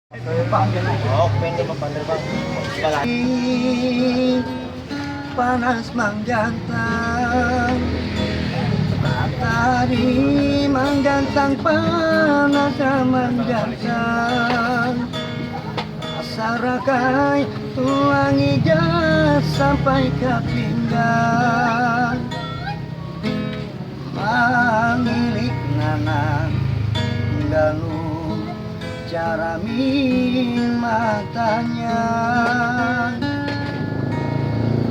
Oh, pwede mapandar bang? Panas menggantang, matahari menggantang, panas menggantang. Sarakai tuangi jas sampai ke pinggang, mangilik nanang galuh cara min matanya.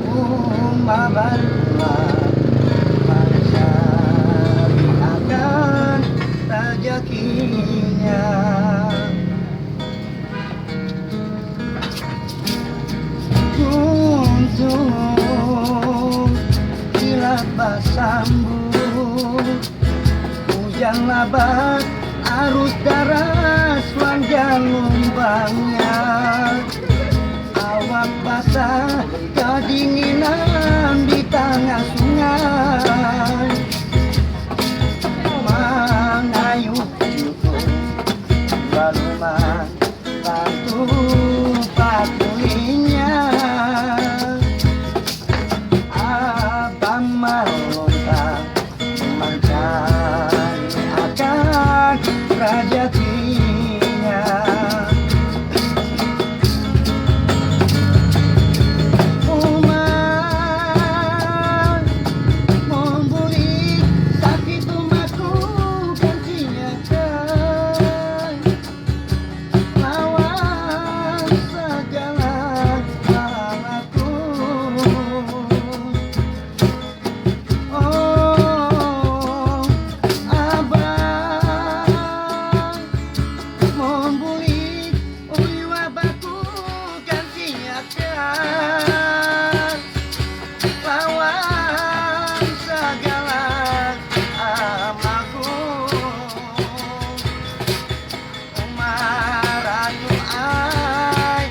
Umabarlah mencari akan rezekinya. Untuk kilat basambut, hujan lebat, arus deras wanjang lumbangnya. Awak basah kedinginan di tengah sungai, mengayuh cukup baluman bantu pakulinya. Abang melontar mencari akan rezekinya. Umar membuli sakit umatku gantinya kan, lawan segala halaku. Oh, abang membuli wabahku gantinya kan, lawan segala amalku. Umarayu ai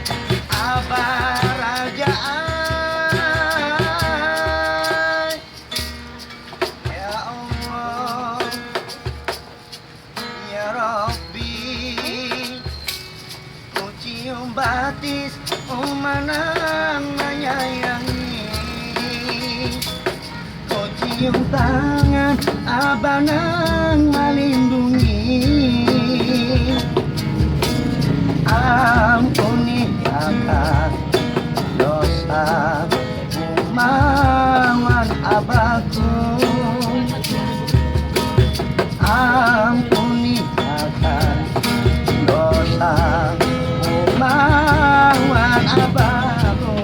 abaraja ai. Ya Allah, ya Rabbi, ku cium batis umanang menyayangi, ku cium tangan abanang melindungi. Ampuni akan dosa umawan abaku, ampuni akan dosa umawan abaku.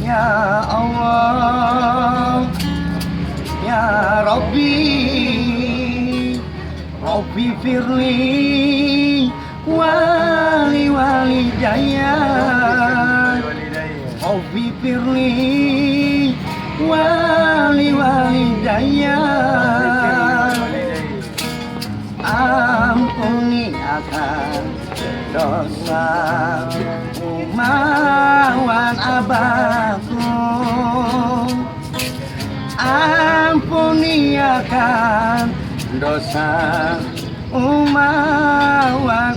Ya Allah, ya Rabbi, Rabbi firli wali wali jaya, Rabbi firli wali wali jaya. Ampuni akan dosa umawan abaku, ampuni akan dosa umawan